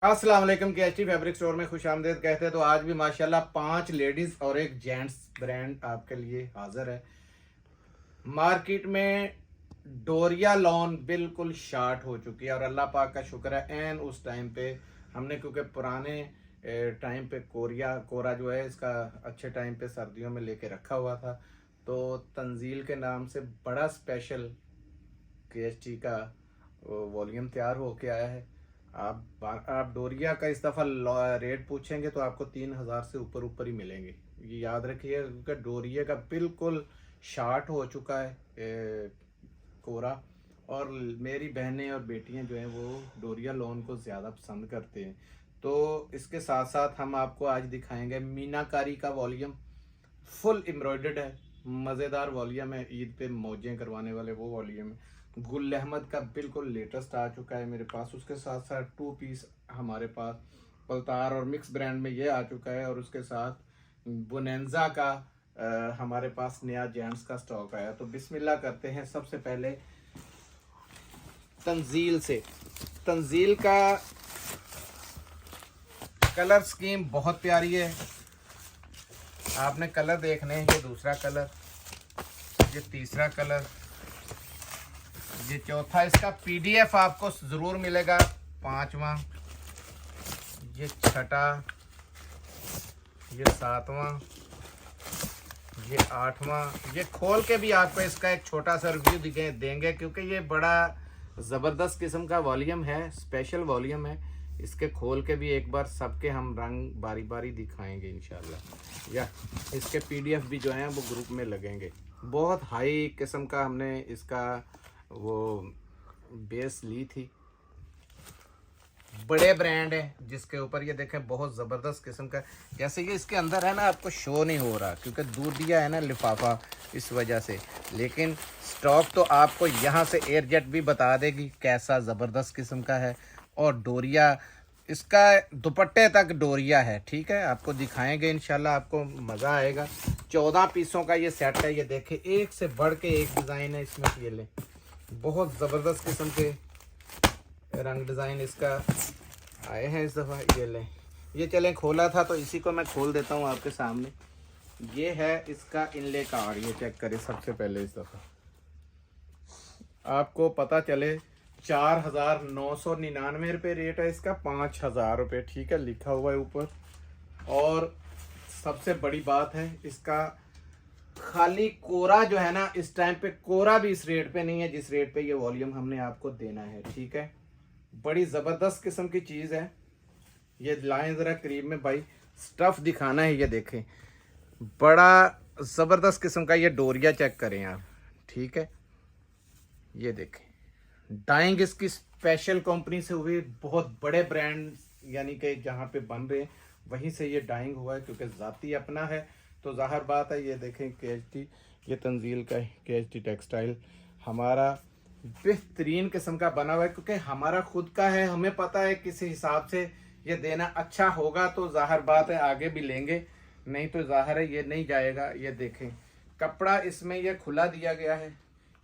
अस्सलाम वालेकुम केएचटी fabric store में खुश आमदेद कहते हैं। तो आज भी माशाल्लाह 5 लेडीज और एक जेंट्स ब्रांड आपके लिए हाजिर है। मार्केट में डोरिया लॉन बिल्कुल शार्ट हो चुकी है और अल्लाह पाक का शुक्र है एन उस टाइम पे हमने, क्योंकि पुराने टाइम पे कोरा जो है इसका अच्छे टाइम पे सर्दियों में लेके रखा हुआ था। तो तंजील के नाम से बड़ा स्पेशल केएचटी का वॉल्यूम तैयार होके आया है। आप डोरिया का इस दफ़ा रेट पूछेंगे तो आपको 3,000 से ऊपर ऊपर ही मिलेंगे। ये याद रखिए क्योंकि डोरिया का बिल्कुल शार्ट हो चुका है कोरा। और मेरी बहनें और बेटियां जो हैं वो डोरिया लॉन को ज़्यादा पसंद करते हैं। तो इसके साथ साथ हम आपको आज दिखाएंगे मीनाकारी का वॉल्यूम। फुल एम्ब्रॉयडर्ड है, मज़ेदार वॉल्यूम है, ईद पे मौजें करवाने वाले वो वॉल्यूम है। गुल अहमद का बिल्कुल लेटेस्ट आ चुका है मेरे पास। उसके साथ साथ 2 पीस हमारे पास पलतार और मिक्स ब्रांड में ये आ चुका है। और उसके साथ बोनेंजा का हमारे पास नया जेंट्स का स्टॉक आया। तो बिस्मिल्लाह करते हैं सबसे पहले तंजील से। तंजील का कलर स्कीम बहुत प्यारी है। आपने कलर देखने हैं, ये दूसरा कलर, ये तीसरा कलर, ये चौथा। इसका पीडीएफ आपको ज़रूर मिलेगा, 5वां, ये 6ठा, ये 7वां, ये 8वां। ये खोल के भी आपको इसका एक छोटा सा रिव्यू देंगे क्योंकि ये बड़ा ज़बरदस्त किस्म का वॉल्यूम है, स्पेशल वॉल्यूम है। इसके खोल के भी एक बार सबके हम रंग बारी बारी दिखाएंगे इंशाल्लाह। या इसके पीडीएफ भी जो हैं वो ग्रुप में लगेंगे। बहुत हाई किस्म का हमने इसका वो बेस ली थी। बड़े ब्रांड है जिसके ऊपर ये देखें बहुत ज़बरदस्त किस्म का। जैसे ये इसके अंदर है ना, आपको शो नहीं हो रहा क्योंकि दूर दिया है ना लिफाफा, इस वजह से। लेकिन स्टॉक तो आपको यहाँ से एयरजेट भी बता देगी कैसा ज़बरदस्त किस्म का है। और डोरिया, इसका दुपट्टे तक डोरिया है, ठीक है। आपको दिखाएंगे इंशाल्लाह, आपको मज़ा आएगा। 14 पीसों का ये सेट है। ये देखें एक से बढ़ के एक डिज़ाइन है इसमें। ये लें, बहुत ज़बरदस्त किस्म के रंग डिज़ाइन इसका आए हैं इस दफ़ा। ये लें, ये चलें खोला था तो इसी को मैं खोल देता हूँ आपके सामने। ये है इसका इनले कार्ड, ये चेक करें सबसे पहले। इस दफ़ा आपको पता चले 4,999 रुपये रेट है इसका, 5,000 रुपये, ठीक है, लिखा हुआ है ऊपर। और सबसे बड़ी बात है इसका खाली कोरा जो है ना, इस टाइम पे कोरा भी इस रेट पे नहीं है जिस रेट पे ये वॉल्यूम हमने आपको देना है, ठीक है। बड़ी ज़बरदस्त किस्म की चीज़ है। ये लाइन ज़रा करीब में भाई, स्टफ़ दिखाना है। ये देखें बड़ा ज़बरदस्त किस्म का ये डोरिया, चेक करें आप, ठीक है। ये देखें डाइंग इसकी स्पेशल कंपनी से हुई, बहुत बड़े ब्रांड यानी कि जहाँ पे बन रहे हैं वहीं से ये डाइंग हुआ है क्योंकि ज़ाती अपना है। तो ज़ाहिर बात है। ये देखें केएचटी, ये तंजील का केएचटी टेक्सटाइल हमारा बेहतरीन किस्म का बना हुआ है क्योंकि हमारा खुद का है। हमें पता है किस हिसाब से ये देना अच्छा होगा तो ज़ाहिर बात है आगे भी लेंगे, नहीं तो ज़ाहिर है ये नहीं जाएगा। ये देखें कपड़ा इसमें ये खुला दिया गया है।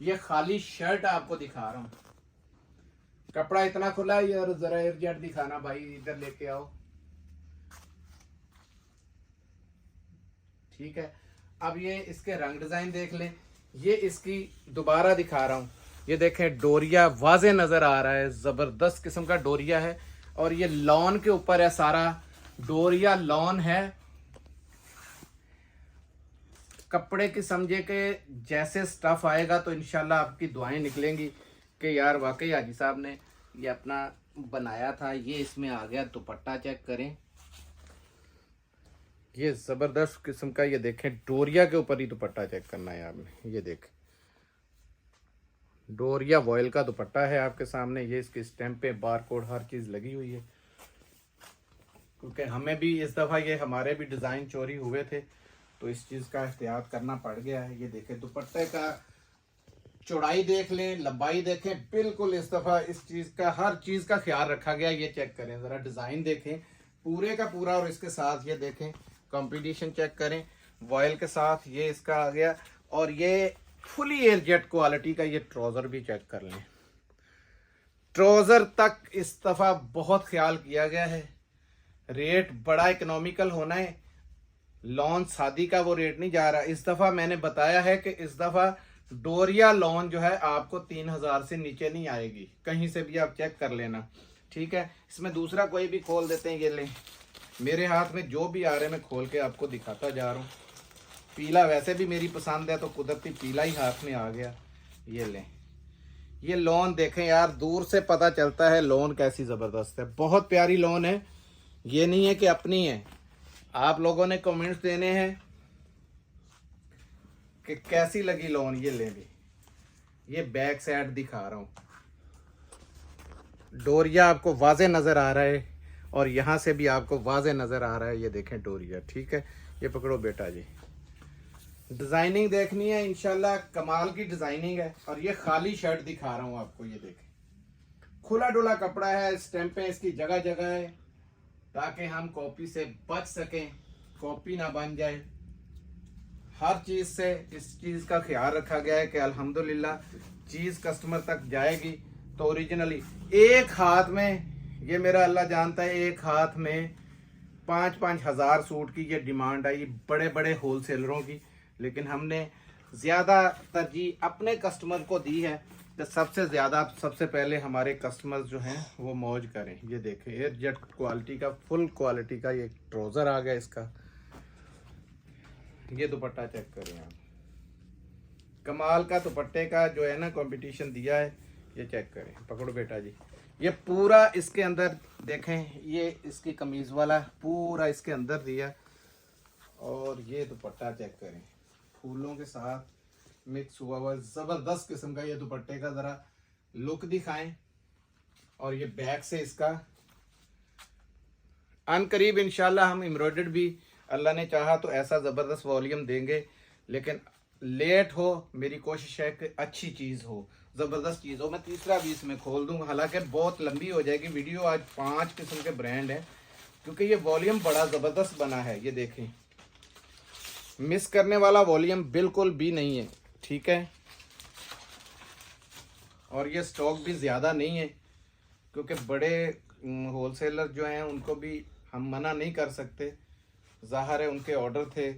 ये खाली शर्ट आपको दिखा रहा हूँ, कपड़ा इतना खुला है। यार जरा एयरजेट दिखाना भाई, इधर लेके आओ, ठीक है। अब ये इसके रंग डिजाइन देख लें। ये इसकी दोबारा दिखा रहा हूँ। ये देखें डोरिया वाजे नजर आ रहा है, जबरदस्त किस्म का डोरिया है। और ये लॉन के ऊपर है, सारा डोरिया लॉन है। कपड़े की समझे कि जैसे स्टफ आएगा तो इंशाल्लाह आपकी दुआएं निकलेंगी कि यार वाकई हाजी साहब ने ये अपना बनाया था। ये इसमें आ गया दुपट्टा, चेक करें, ये जबरदस्त किस्म का। ये देखें डोरिया के ऊपर ही दुपट्टा चेक करना है आपने। ये देखें डोरिया वॉयल का दुपट्टा है आपके सामने। ये इसके स्टैंप पे बारकोड हर चीज़ लगी हुई है क्योंकि हमें भी इस दफ़ा ये हमारे भी डिज़ाइन चोरी हुए थे तो इस चीज़ का एहतियात करना पड़ गया है। ये देखें दुपट्टे का चौड़ाई देख लें, लंबाई देखें, बिल्कुल इस दफ़ा इस चीज़ का हर चीज़ का ख्याल रखा गया। ये चेक करें ज़रा, डिज़ाइन देखें पूरे का पूरा। और इसके साथ ये देखें कंपटीशन चेक करें, वॉयल के साथ ये इसका आ गया। और ये फुली एयरजेट क्वालिटी का ये ट्राउज़र भी चेक कर लें। ट्राउजर तक इस दफ़ा बहुत ख्याल किया गया है। रेट बड़ा इकोनॉमिकल होना है। लॉन शादी का वो रेट नहीं जा रहा। इस दफ़ा मैंने बताया है कि इस दफ़ा डोरिया लॉन जो है आपको 3000 से नीचे नहीं आएगी, कहीं से भी आप चेक कर लेना, ठीक है। इसमें दूसरा कोई भी खोल देते हैं, ये लें, मेरे हाथ में जो भी आ रहे हैं मैं खोल के आपको दिखाता जा रहा हूँ। पीला वैसे भी मेरी पसंद है तो कुदरती पीला ही हाथ में आ गया। ये लें, ये लॉन देखें यार, दूर से पता चलता है लॉन कैसी ज़बरदस्त है। बहुत प्यारी लॉन है, ये नहीं है कि अपनी है। आप लोगों ने कमेंट्स देने हैं कि कैसी लगी लॉन। ये ले भी, ये बैक साइड दिखा रहा हूँ, डोरिया आपको वाजे नज़र आ रहा है और यहाँ से भी आपको वाजे नज़र आ रहा है। ये देखें डोरिया, ठीक है। ये पकड़ो बेटा जी, डिज़ाइनिंग देखनी है इंशाल्लाह, कमाल की डिज़ाइनिंग है। और ये खाली शर्ट दिखा रहा हूँ आपको, ये देखें, खुला डुला कपड़ा है, स्टैंपें इसकी जगह जगह है ताकि हम कॉपी से बच सकें, कॉपी ना बन जाए। हर चीज़ से इस चीज़ का ख्याल रखा गया है कि अल्हम्दुलिल्लाह चीज़ कस्टमर तक जाएगी तो ओरिजिनली। एक हाथ में, ये मेरा अल्लाह जानता है, एक हाथ में 5-5 हज़ार सूट की ये डिमांड आई बड़े बड़े होलसेलरों की, लेकिन हमने ज़्यादा तरजीह अपने कस्टमर को दी है कि सबसे ज़्यादा सबसे पहले हमारे कस्टमर्स जो हैं वो मौज करें। ये देखें, एयर जेट क्वालिटी का, फुल क्वालिटी का ये ट्राउज़र आ गया इसका। ये दुपट्टा चेक करें आप, कमाल का दुपट्टे का जो है ना कंपटीशन दिया है। ये चेक करें, पकड़ो बेटा जी, ये पूरा इसके अंदर देखें, ये इसकी कमीज वाला पूरा इसके अंदर दिया। और ये दुपट्टा चेक करें, फूलों के साथ मिक्स हुआ हुआ जबरदस्त किस्म का ये दुपट्टे का जरा लुक दिखाएं। और ये बैक से इसका अनकरीब इंशाल्लाह हम एम्ब्रॉयडर्ड भी अल्लाह ने चाहा तो ऐसा ज़बरदस्त वॉल्यूम देंगे, लेकिन लेट हो, मेरी कोशिश है कि अच्छी चीज़ हो, ज़बरदस्त चीज़ हो। मैं तीसरा भी इसमें खोल दूँ, हालांकि बहुत लंबी हो जाएगी वीडियो। आज 5 किस्म के ब्रांड हैं क्योंकि ये वॉल्यूम बड़ा ज़बरदस्त बना है। ये देखें, मिस करने वाला वॉल्यूम बिल्कुल भी नहीं है, ठीक है। और ये स्टॉक भी ज़्यादा नहीं है क्योंकि बड़े होलसेलर जो हैं उनको भी हम मना नहीं कर सकते, ज़ाहिर है उनके ऑर्डर थे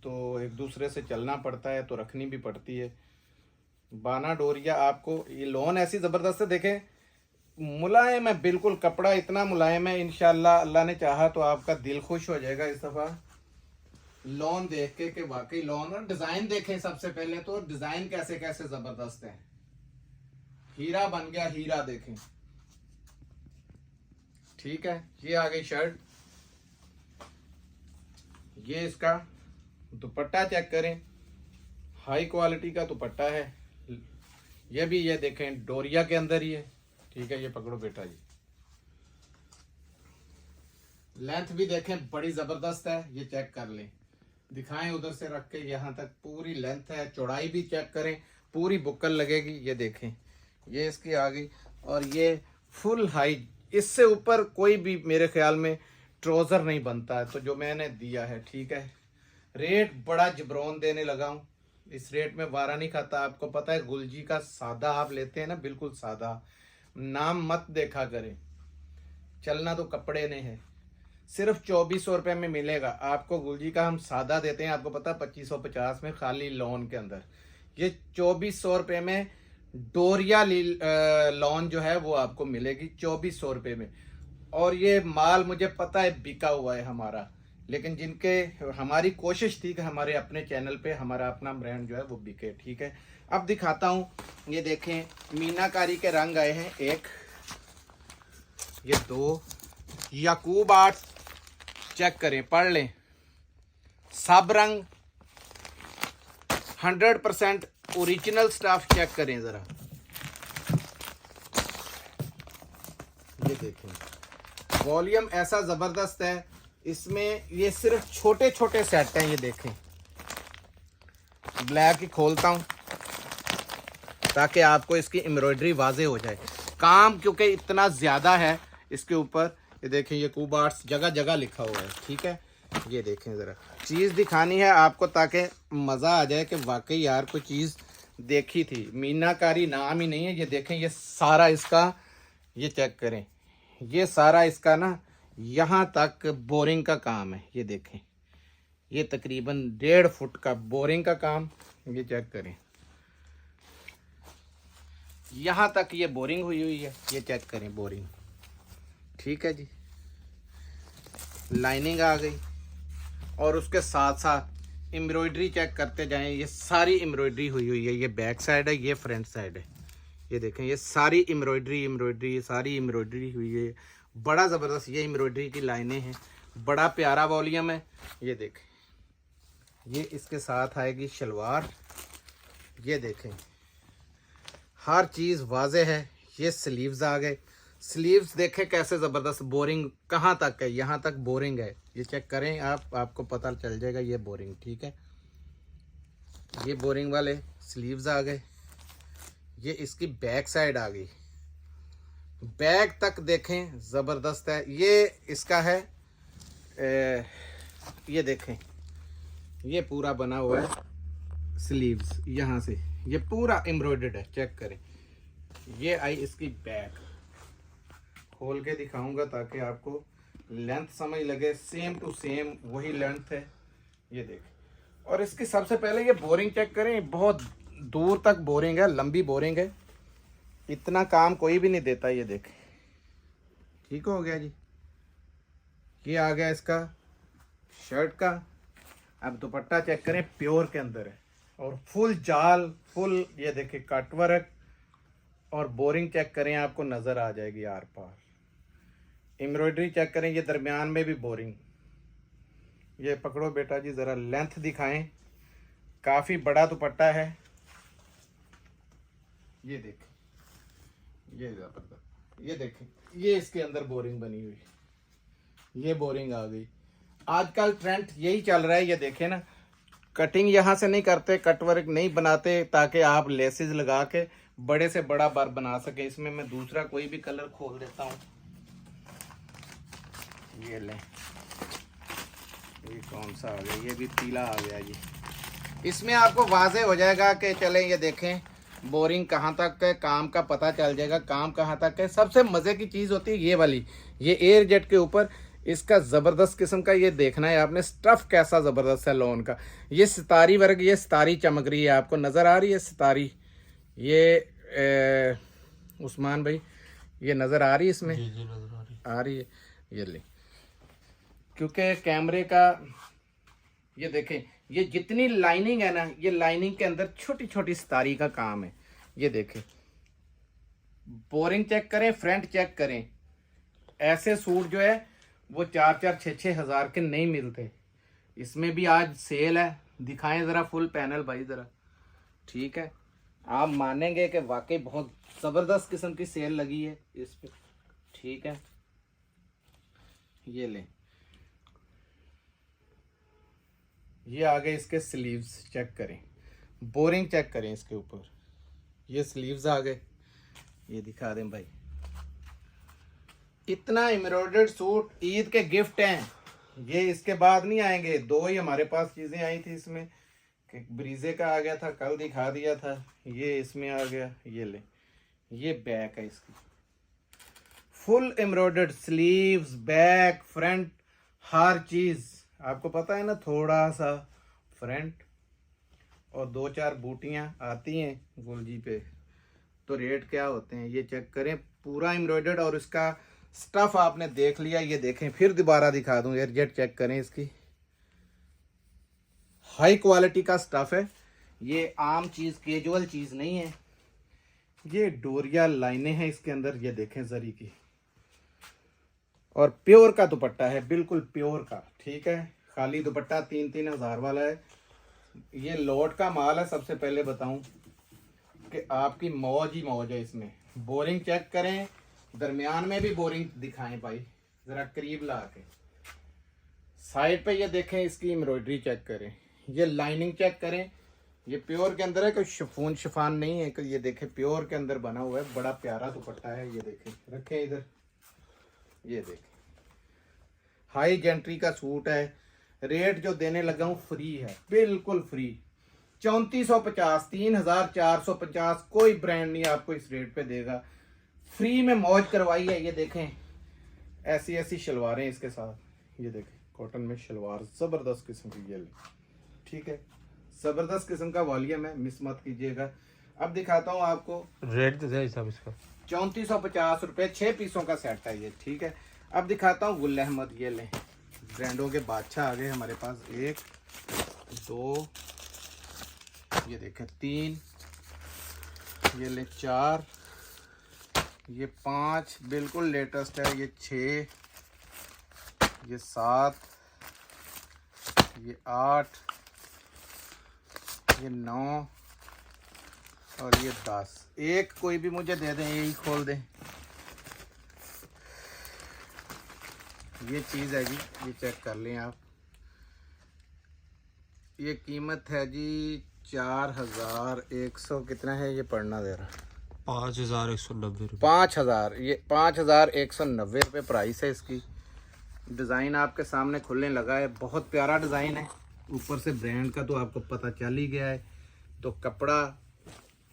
तो एक दूसरे से चलना पड़ता है, तो रखनी भी पड़ती है। बाना डोरिया आपको ये लॉन ऐसी ज़बरदस्त है, देखें मुलायम है बिल्कुल, कपड़ा इतना मुलायम है, इंशाल्लाह अल्लाह ने चाहा तो आपका दिल खुश हो जाएगा इस दफ़ा लॉन देख के कि वाकई लॉन। और डिज़ाइन देखें, सबसे पहले तो डिज़ाइन कैसे कैसे ज़बरदस्त है, हीरा बन गया हीरा, देखें, ठीक है। ये आ गई शर्ट, ये इसका दुपट्टा चेक करें, हाई क्वालिटी का दुपट्टा है। ये भी ये देखें डोरिया के अंदर ही है, ठीक है। ये पकड़ो बेटा जी, लेंथ भी देखें बड़ी ज़बरदस्त है, ये चेक कर लें, दिखाएं उधर से रख के, यहाँ तक पूरी लेंथ है। चौड़ाई भी चेक करें, पूरी बुक्कल लगेगी। ये देखें, ये इसकी आ गई। और ये फुल हाई, इससे ऊपर कोई भी मेरे ख्याल में ट्राउज़र नहीं बनता है, तो जो मैंने दिया है, ठीक है। रेट बड़ा जबरोन देने लगा हूँ, इस रेट में वारा नहीं खाता। आपको पता है गुलजी का सादा आप लेते हैं ना, बिल्कुल सादा, नाम मत देखा करें, चलना तो कपड़े ने है। सिर्फ 2400 रुपये में मिलेगा आपको, गुलजी का हम सादा देते हैं, आपको पता 2550 में खाली लॉन के अंदर। ये 2400 रुपये में डोरिया लॉन जो है वो आपको मिलेगी 2400 रुपये में। और ये माल मुझे पता है बिका हुआ है हमारा, लेकिन जिनके, हमारी कोशिश थी कि हमारे अपने चैनल पे हमारा अपना ब्रांड जो है वो बिके, ठीक है। अब दिखाता हूँ, ये देखें मीनाकारी के रंग आए हैं, एक, ये 2, याकूब आर्ट चेक करें, पढ़ लें, सब रंग 100% ओरिजिनल स्टाफ चेक करें ज़रा। ये देखें वॉल्यूम ऐसा ज़बरदस्त है इसमें, ये सिर्फ छोटे छोटे सेट हैं। ये देखें, ब्लैक ही खोलता हूँ ताकि आपको इसकी एम्ब्रॉयडरी वाजे हो जाए। काम क्योंकि इतना ज़्यादा है इसके ऊपर। ये देखें, ये कूब आर्ट्स जगह जगह लिखा हुआ है, ठीक है। ये देखें, ज़रा चीज़ दिखानी है आपको ताकि मज़ा आ जाए कि वाकई यार कोई चीज़ देखी थी। मीनाकारी नाम ही नहीं है। ये देखें, ये सारा इसका ये चेक करें, ये सारा इसका ना यहाँ तक बोरिंग का काम है। ये देखें, ये तकरीबन 1.5 फुट का बोरिंग का काम। ये चेक करें, यहाँ तक ये बोरिंग हुई हुई है। ये चेक करें बोरिंग, ठीक है जी। लाइनिंग आ गई और उसके साथ साथ एम्ब्रॉयडरी चेक करते जाएं। ये सारी एम्ब्रॉयडरी हुई हुई है। ये बैक साइड है, ये फ्रंट साइड है। ये देखें, ये सारी एम्ब्रॉयडरी सारी एम्ब्रॉयडरी हुई है। बड़ा ज़बरदस्त ये एम्ब्रॉयडरी की लाइनें हैं, बड़ा प्यारा वॉल्यूम है। ये देखें, ये इसके साथ आएगी शलवार। ये देखें, हर चीज़ वाज़े है। ये स्लीव्स आ गए, स्लीव्स देखें कैसे ज़बरदस्त। बोरिंग कहाँ तक है, यहाँ तक बोरिंग है। ये चेक करें आप, आपको पता चल जाएगा ये बोरिंग, ठीक है। ये बोरिंग वाले स्लीव्स आ गए। ये इसकी बैक साइड आ गई, बैक तक देखें ज़बरदस्त है। ये इसका है ये देखें, ये पूरा बना हुआ है स्लीव्स यहाँ से, ये पूरा एम्ब्रॉयडर्ड है। चेक करें, ये आई इसकी बैक। खोल के दिखाऊंगा ताकि आपको लेंथ समझ लगे। सेम टू सेम वही लेंथ है। ये देखें, और इसकी सबसे पहले ये बोरिंग चेक करें, बहुत दूर तक बोरिंग है, लंबी बोरिंग है। इतना काम कोई भी नहीं देता। ये देखें, ठीक हो गया जी। ये आ गया इसका शर्ट का। अब दुपट्टा चेक करें, प्योर के अंदर है और फुल जाल, फुल ये देखें कट वर्क। और बोरिंग चेक करें, आपको नज़र आ जाएगी आर पार। एम्ब्रॉयडरी चेक करें, ये दरमियान में भी बोरिंग। ये पकड़ो बेटा जी, ज़रा लेंथ दिखाएं, काफ़ी बड़ा दुपट्टा है। ये देखें, ये ज़बरदस्त। ये देखें, ये इसके अंदर बोरिंग बनी हुई, ये बोरिंग आ गई। आजकल ट्रेंड यही चल रहा है। ये देखें ना, कटिंग यहाँ से नहीं करते, कट वर्क नहीं बनाते, ताकि आप लेसेस लगा के बड़े से बड़ा बार बना सके। इसमें मैं दूसरा कोई भी कलर खोल देता हूँ। ये लें, ये कौन सा आ गया, ये भी पीला आ गया जी। इसमें आपको वाजे हो जाएगा कि चलें, ये देखें बोरिंग कहाँ तक है, काम का पता चल जाएगा काम कहाँ तक है। सबसे मज़े की चीज़ होती है ये वाली, ये एयर जेट के ऊपर इसका ज़बरदस्त किस्म का ये देखना है आपने, स्टफ़ कैसा ज़बरदस्त है लॉन का। ये सितारी वर्क, ये सितारी चमक रही है, आपको नज़र आ रही है सितारी। ये उस्मान भाई, ये नज़र आ रही है इसमें? जी जी नज़र आ रही है। ये ले, क्योंकि कैमरे का ये देखें, ये जितनी लाइनिंग है ना, ये लाइनिंग के अंदर छोटी छोटी सितारी का काम है। ये देखें, बोरिंग चेक करें, फ्रंट चेक करें। ऐसे सूट जो है वो 4-4, 6-6 हज़ार के नहीं मिलते। इसमें भी आज सेल है, दिखाएं ज़रा फुल पैनल भाई ज़रा, ठीक है। आप मानेंगे कि वाकई बहुत ज़बरदस्त किस्म की सेल लगी है इस पे, ठीक है। ये लें, ये आ गए इसके स्लीव्स, चेक करें, बोरिंग चेक करें इसके ऊपर। ये स्लीव्स आ गए, ये दिखा दें भाई। इतना एम्ब्रॉयडर्ड सूट ईद के गिफ्ट हैं, ये इसके बाद नहीं आएंगे। 2 ही हमारे पास चीज़ें आई थी इसमें, ब्रीजे का आ गया था, कल दिखा दिया था, ये इसमें आ गया। ये ले, ये बैक है इसकी, full embroidered sleeves, back, front, हर चीज़। आपको पता है ना, थोड़ा सा फ्रंट और 2-4 बूटियाँ आती हैं गुलजी पे, तो रेट क्या होते हैं ये चेक करें। पूरा एम्ब्रॉयडर्ड और इसका स्टफ़ आपने देख लिया। ये देखें, फिर दोबारा दिखा दूँ, एयरजेट चेक करें, इसकी हाई क्वालिटी का स्टफ़ है। ये आम चीज़, कैजुअल चीज़ नहीं है। ये डोरिया लाइनें हैं इसके अंदर, ये देखें जरी की, और प्योर का दुपट्टा है, बिल्कुल प्योर का, ठीक है। खाली दुपट्टा 3-3 हज़ार वाला है। ये लॉट का माल है। सबसे पहले बताऊं कि आपकी मौज ही मौज है इसमें। बोरिंग चेक करें, दरमियान में भी बोरिंग दिखाएं भाई ज़रा करीब ला के। साइड पे ये देखें, इसकी एम्ब्रॉयडरी चेक करें, ये लाइनिंग चेक करें। ये प्योर के अंदर है, कोई शिफॉन शिफान नहीं है कि, ये देखें प्योर के अंदर बना हुआ है, बड़ा प्यारा दुपट्टा है। ये देखें, रखें इधर, ये देखें हाई जेंट्री का सूट है। रेट जो देने लगा हूँ फ्री है, बिल्कुल फ्री, 3450, 3450। कोई ब्रांड नहीं आपको इस रेट पे देगा। फ्री में मौज करवाई है। ये देखें ऐसी ऐसी शलवारें इसके साथ, ये देखें कॉटन में शलवार जबरदस्त किस्म की, ये ठीक है, जबरदस्त किस्म का वॉल्यूम है, मिस मत कीजिएगा। अब दिखाता हूँ आपको रेट तो है साहब इसका 3450 रुपये, 6 पीसों का सेट है ये, ठीक है। अब दिखाता हूँ गुल अहमद, ये लें ब्रांडों के बादशाह आ गए हमारे पास, 1 2 ये देखें 3, ये ले 4, ये 5 बिल्कुल लेटेस्ट है, ये 6, ये 7, ये 8, ये 9 और ये 10। एक कोई भी मुझे दे दें, यही खोल दें। ये चीज़ है जी, ये चेक कर लें आप। ये कीमत है जी 4100 कितना है ये पढ़ना दे रहा, 5190 रुपये। 5000, ये 5190 रुपये प्राइस है इसकी। डिज़ाइन आपके सामने खुलने लगा है, बहुत प्यारा डिज़ाइन है। ऊपर से ब्रांड का तो आपको पता चल ही गया है, तो कपड़ा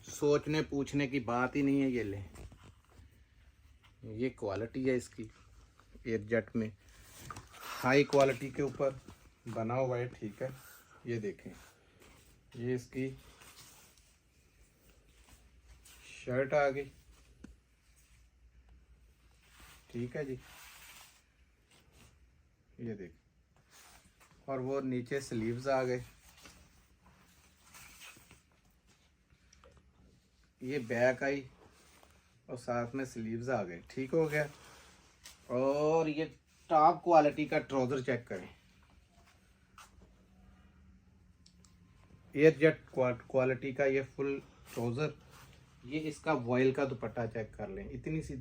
सोचने पूछने की बात ही नहीं है। ये ले, ये क्वालिटी है इसकी, एयरजेट में हाई क्वालिटी के ऊपर बना हुआ है, ठीक है। ये देखें, ये इसकी शर्ट आ गई, ठीक है जी, ये देख, और वो नीचे स्लीव्स आ गए। ये बैक आई और साथ में स्लीव्स आ गए, ठीक हो गया। और ये टॉप क्वालिटी का ट्राउजर चेक करें, एयरजेट क्वालिटी का ये फुल ट्राउजर। ये इसका वॉयल का दुपट्टा चेक कर लें, इतनी सी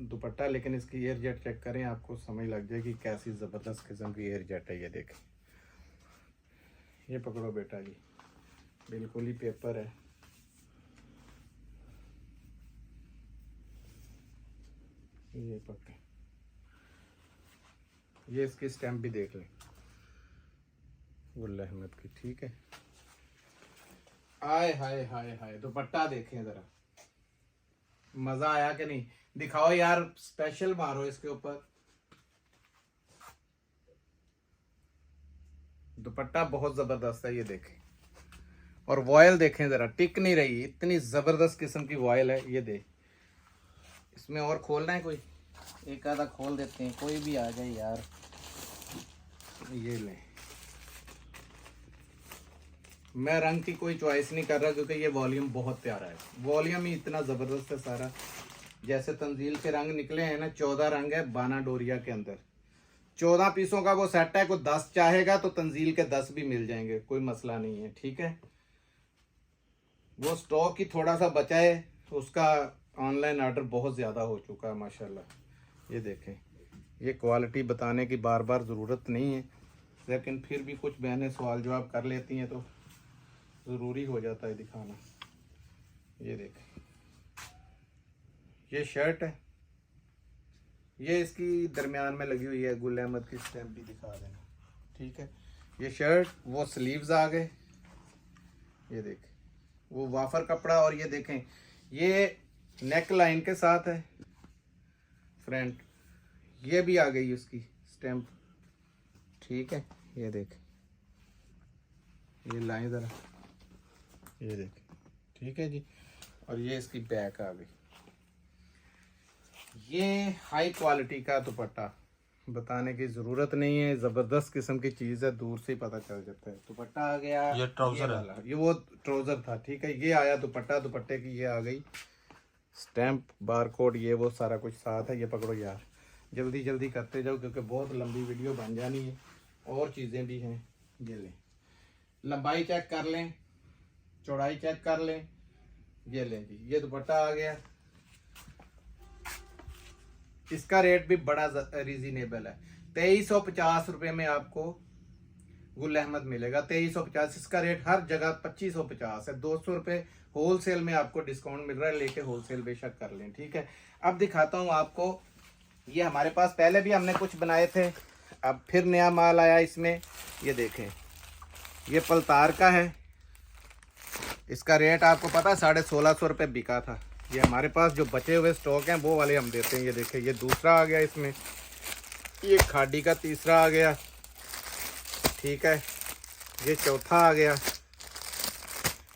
दुपट्टा, लेकिन इसकी एयरजेट चेक करें, आपको समझ लग जाएगी कैसी ज़बरदस्त किस्म की एयरजेट है। ये देखें, ये पकड़ो बेटा जी, बिल्कुल ही पेपर है। ये पकड़े, ये इसकी स्टैम्प भी देख लें गुल अहमद की, ठीक है। आय हाय हाय हाय, दुपट्टा देखें जरा, मजा आया कि नहीं? दिखाओ यार, स्पेशल मारो इसके ऊपर। दुपट्टा बहुत जबरदस्त है, ये देखें। और वॉयल देखें जरा, टिक नहीं रही, इतनी जबरदस्त किस्म की वॉयल है। ये देख, इसमें और खोलना है कोई, एक आधा खोल देते हैं, कोई भी आ जाए यार। ये ले, मैं रंग की कोई चॉइस नहीं कर रहा क्योंकि ये वॉल्यूम बहुत प्यारा है, वॉल्यूम ही इतना ज़बरदस्त है सारा। जैसे तंजील के रंग निकले हैं ना, 14 रंग है बाना डोरिया के अंदर, 14 पीसों का वो सेट है। कोई 10 चाहेगा तो तंजील के 10 भी मिल जाएंगे, कोई मसला नहीं है, ठीक है। वो स्टॉक ही थोड़ा सा बचा है, उसका ऑनलाइन ऑर्डर बहुत ज़्यादा हो चुका है माशाल्लाह। ये देखें, ये क्वालिटी बताने की बार बार ज़रूरत नहीं है, लेकिन फिर भी कुछ बहनें सवाल जवाब कर लेती हैं तो ज़रूरी हो जाता है दिखाना। ये देखें, ये शर्ट है, ये इसकी दरमियान में लगी हुई है, गुल अहमद की स्टैम्प भी दिखा देना, ठीक है। ये शर्ट, वो स्लीव्स आ गए, ये देखें, वो वाफर कपड़ा। और ये देखें, ये नेक लाइन के साथ है फ्रंट, ये भी आ गई उसकी स्टैम्प, ठीक है। ये देखें, ये लाइन ज़रा, ये देखें, ठीक है जी। और ये इसकी बैक आ गई। ये हाई क्वालिटी का दुपट्टा, बताने की ज़रूरत नहीं है, ज़बरदस्त किस्म की चीज़ है, दूर से ही पता चल जाता है। दुपट्टा आ गया, ये ट्राउज़र है, ये वो ट्राउज़र था, ठीक है। ये आया दुपट्टा, दुपट्टे की ये आ गई स्टैम्प, बारकोड, ये वो सारा कुछ साथ है। ये पकड़ो यार, जल्दी जल्दी करते जाओ क्योंकि बहुत लंबी वीडियो बन जानी है, और चीज़ें भी हैं। ये लें, लंबाई चेक कर लें, चौड़ाई चेक कर लें। ये लें जी, ये दुपट्टा आ गया, इसका रेट भी बड़ा रीजनेबल है, 2350 रुपये में आपको गुल अहमद मिलेगा। 2350, इसका रेट हर जगह 2550 है, 200 रुपये होलसेल में आपको डिस्काउंट मिल रहा है, लेके होलसेल बेशक कर लें, ठीक है। अब दिखाता हूँ आपको, ये हमारे पास पहले भी हमने कुछ बनाए थे, अब फिर नया माल आया इसमें। ये देखें, ये पलतार का है, इसका रेट आपको पता है 1650 रुपये बिका था। ये हमारे पास जो बचे हुए स्टॉक हैं वो वाले हम देते हैं। ये देखें, ये दूसरा आ गया इसमें, ये खाड़ी का तीसरा आ गया, ठीक है, ये चौथा आ गया।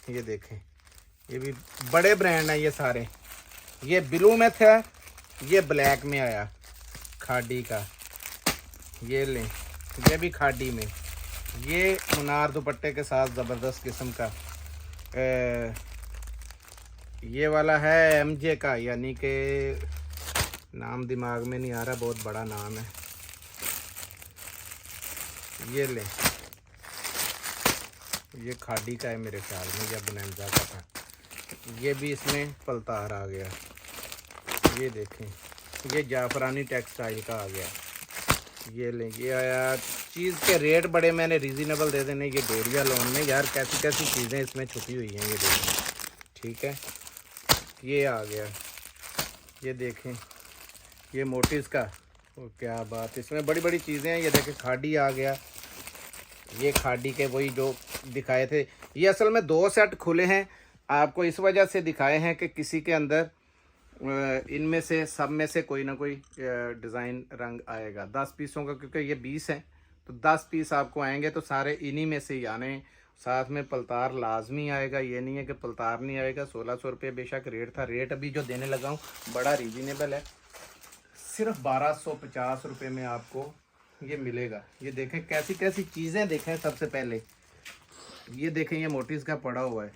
ये देखें, ये भी बड़े ब्रांड हैं ये सारे। ये ब्लू में था, ये ब्लैक में आया खाड़ी का। ये लें, ये भी खाड़ी में। ये मुनार दुपट्टे के साथ ज़बरदस्त किस्म का ये वाला है एमजे का, यानी कि नाम दिमाग में नहीं आ रहा, बहुत बड़ा नाम है। ये ले, ये खाड़ी का है मेरे ख्याल में, या बोनेंजा का था। ये भी इसमें पलतार आ गया। ये देखें, ये जाफरानी टेक्सटाइल का आ गया। ये लें, ये आया। चीज़ के रेट बड़े मैंने रीज़नेबल दे देने। ये डोरिया लोन में यार कैसी कैसी चीज़ें इसमें छुपी हुई हैं, ये देखें, ठीक है। ये आ गया, ये देखें, ये मोटिस का, तो क्या बात, इसमें बड़ी बड़ी चीज़ें हैं। ये देखें, खाड़ी आ गया। ये खाड़ी के वही जो दिखाए थे। ये असल में 2 सेट खुले हैं, आपको इस वजह से दिखाए हैं कि किसी के अंदर इनमें से सब में से कोई ना कोई डिज़ाइन रंग आएगा। 10 पीसों का, क्योंकि ये 20 हैं तो 10 पीस आपको आएंगे, तो सारे इन्हीं में से ही आने। साथ में पलतार लाजमी आएगा, ये नहीं है कि पलतार नहीं आएगा। 1600 रुपये बेशक रेट था। रेट अभी जो देने लगा हूँ बड़ा रीजनेबल है, सिर्फ 1250 रुपये में आपको ये मिलेगा। ये देखें कैसी कैसी चीज़ें देखें। सबसे पहले ये देखें, ये मोटिस का पड़ा हुआ है।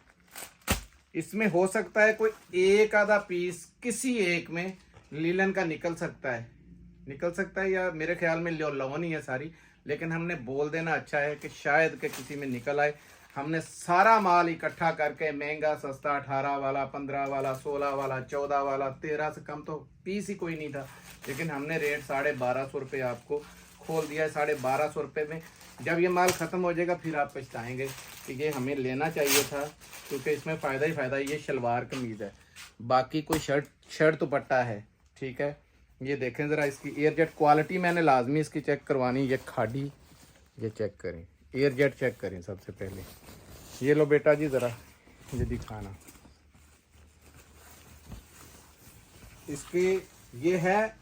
इसमें हो सकता है कोई एक आधा पीस किसी एक में लीलन का निकल सकता है, या मेरे ख्याल में लोन ही है सारी। लेकिन हमने बोल देना अच्छा है कि शायद के किसी में निकल आए। हमने सारा माल इकट्ठा करके महंगा सस्ता 18 वाला, 15 वाला, 16 वाला, 14 वाला, 13 से कम तो पीस ही कोई नहीं था। लेकिन हमने रेट 1250 रुपये आपको खोल दिया है। 1250 रुपये में जब ये माल ख़त्म हो जाएगा फिर आप पछताएंगे कि ये हमें लेना चाहिए था, क्योंकि इसमें फ़ायदा ही फ़ायदा है। ये शलवार कमीज़ है, बाकी कोई शर्ट दुपट्टा है, ठीक है। ये देखें ज़रा, इसकी एयर जेट क्वालिटी मैंने लाजमी इसकी चेक करवानी। ये खाड़ी, ये चेक करें, एयर जेट चेक करें सबसे पहले। ये लो बेटा जी, ज़रा ये दिखाना। इसकी ये है,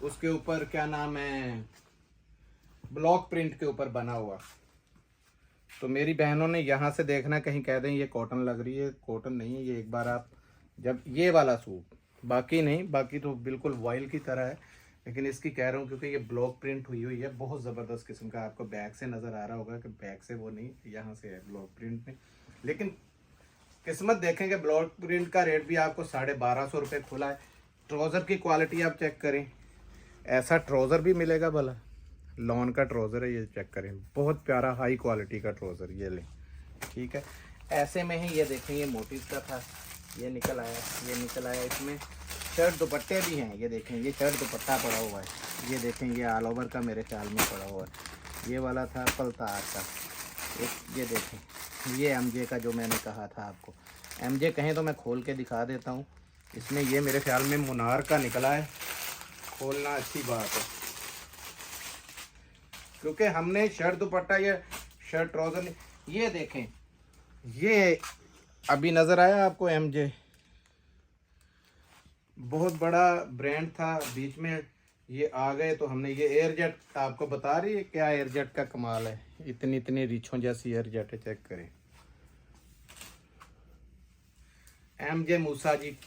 उसके ऊपर क्या नाम है, ब्लॉक प्रिंट के ऊपर बना हुआ। तो मेरी बहनों ने यहाँ से देखना, कहीं कह दें ये कॉटन लग रही है, कॉटन नहीं है ये। एक बार आप जब ये वाला सूट, बाकी नहीं, बाकी तो बिल्कुल वॉइल की तरह है, लेकिन इसकी कह रहा हूँ क्योंकि ये ब्लॉक प्रिंट हुई हुई है, बहुत ज़बरदस्त किस्म का। आपको बैक से नज़र आ रहा होगा कि बैक से वो नहीं, यहाँ से है ब्लॉक प्रिंट में। लेकिन किस्मत देखेंगे, ब्लॉक प्रिंट का रेट भी आपको 1250 रुपये खुला है। ट्राउज़र की क्वालिटी आप चेक करें, ऐसा ट्राउज़र भी मिलेगा भला, लॉन का ट्राउज़र है, ये चेक करें, बहुत प्यारा हाई क्वालिटी का ट्राउज़र। ये लें, ठीक है। ऐसे में ही ये देखें, ये मोटिव का था, ये निकल आया। इसमें शर्ट दुपट्टे भी हैं। ये देखें, ये शर्ट दुपट्टा पड़ा हुआ है। ये देखें, ये ऑल ओवर का मेरे ख्याल में पड़ा हुआ है। ये वाला था पलतार का एक। ये देखें, ये एमजे का जो मैंने कहा था आपको, एमजे कहें तो मैं खोल के दिखा देता हूँ। इसमें ये मेरे ख्याल में मुनार का निकला है, खोलना अच्छी बात है, क्योंकि हमने शर्ट दुपट्टा या शर्ट ट्राउज़र। ये देखें, ये अभी नज़र आया आपको एमजे, बहुत बड़ा ब्रांड था, बीच में ये आ गए तो हमने ये एयर जेट आपको बता रही है क्या एयर जेट का कमाल है। इतनी इतनी रीछों जैसी एयर जेट है, चेक करें। एमजे मूसा जी,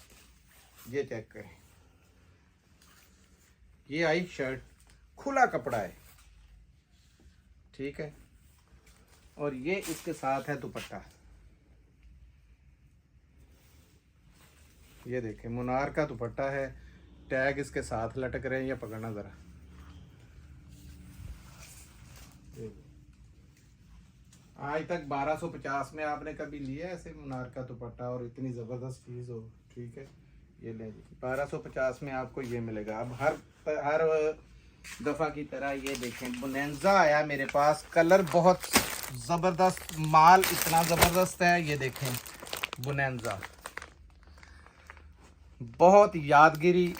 ये चेक करें। ये आई शर्ट, खुला कपड़ा है, ठीक है। और ये इसके साथ है दुपट्टा। ये देखें, मुनार का दुपट्टा है, टैग इसके साथ लटक रहे हैं। ये पकड़ना ज़रा, आज तक 1250 में आपने कभी लिया ऐसे मुनार का दुपट्टा और इतनी ज़बरदस्त चीज़ हो, ठीक है। ये लें जी, 1250 में आपको ये मिलेगा। अब हर दफ़ा की तरह ये देखें, बोनेंजा आया मेरे पास, कलर बहुत ज़बरदस्त, माल इतना ज़बरदस्त है। ये देखें, बोनेंजा बहुत यादगिरी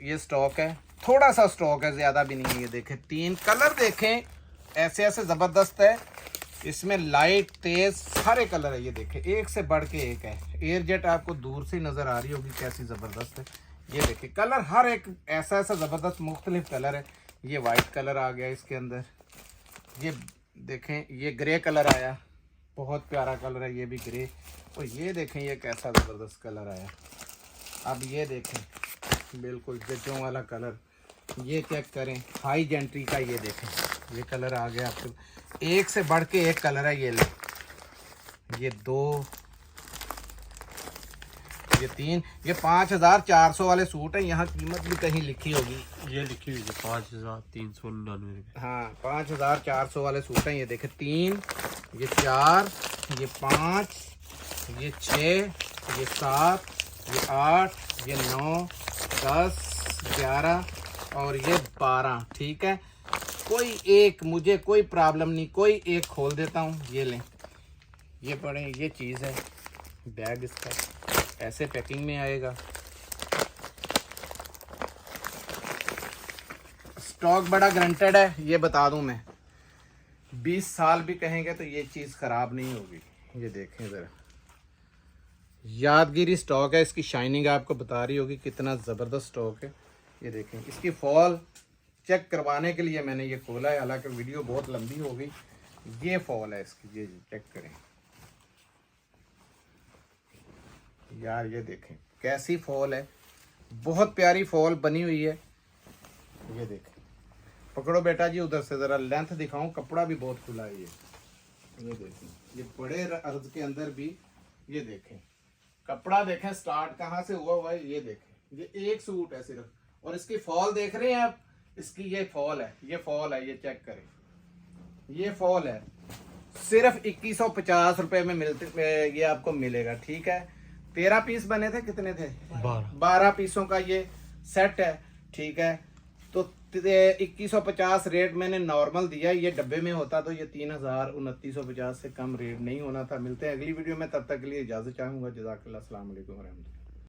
ये स्टॉक है, थोड़ा सा स्टॉक है, ज़्यादा भी नहीं है। ये देखें, 3 कलर देखें, ऐसे ऐसे ज़बरदस्त है। इसमें लाइट तेज सारे कलर है। ये देखें, एक से बढ़ के एक है। एयरजेट आपको दूर से नजर आ रही होगी कैसी जबरदस्त है। ये देखें कलर हर एक ऐसा ऐसा जबरदस्त मुख्तलिफ कलर है। ये वाइट कलर आ गया इसके अंदर। ये देखें, ये ग्रे कलर आया, बहुत प्यारा कलर है ये भी ग्रे। और ये देखें ये कैसा ज़बरदस्त कलर आया। अब ये देखें बिल्कुल जजों वाला कलर। ये चेक करें, हाई जेंट्री का। ये देखें ये कलर आ गया आपको, एक से बढ़ के एक कलर है। ये ले, ये 2, ये 3, ये 5400 वाले सूट है। यहाँ कीमत भी कहीं लिखी होगी, ये लिखी हुई है 5399 रुपये। हाँ 5400 वाले सूट हैं। ये देखें 3, ये 4, ये 5, ये 6, ये 7, ये 8, ये 9, 10, 11 और ये 12। ठीक है, कोई एक, मुझे कोई प्रॉब्लम नहीं, कोई एक खोल देता हूँ। ये लें, ये पढ़ें, ये चीज़ है। बैग इसका ऐसे पैकिंग में आएगा। स्टॉक बड़ा ग्रंटेड है, ये बता दूं मैं। 20 साल भी कहेंगे तो ये चीज़ ख़राब नहीं होगी। ये देखें ज़रा, यादगिरी स्टॉक है। इसकी शाइनिंग आपको बता रही होगी कितना ज़बरदस्त स्टॉक है। ये देखें, इसकी फॉल चेक करवाने के लिए मैंने ये खोला है, हालांकि वीडियो बहुत लंबी हो गई। ये फॉल है इसकी, ये चेक करें यार। ये देखें कैसी फॉल है, बहुत प्यारी फॉल बनी हुई है। ये देखें, पकड़ो बेटा जी उधर से ज़रा लेंथ दिखाऊं, कपड़ा भी बहुत खुला है। ये देखें, ये बड़े अर्ज के अंदर भी। ये देखें कपड़ा देखें स्टार्ट कहाँ से हुआ है। ये देखें, ये एक सूट है सिर्फ, और इसकी फॉल देख रहे हैं आप, इसकी ये फॉल है, ये फॉल है। ये चेक करें, ये फॉल है। सिर्फ 2150 रुपये में मिलते, ये आपको मिलेगा। ठीक है, 13 पीस बने थे, कितने थे? 12 पीसों का ये सेट है। ठीक है, तो 2150 रेट मैंने नॉर्मल दिया। ये डब्बे में होता तो ये 3000 2950 से कम रेट नहीं होना था। मिलते हैं अगली वीडियो में, तब तक के लिए इजाज़त चाहूँगा। जज़ाकल्लाह, अस्सलाम वालेकुम रहमतुल्लाह।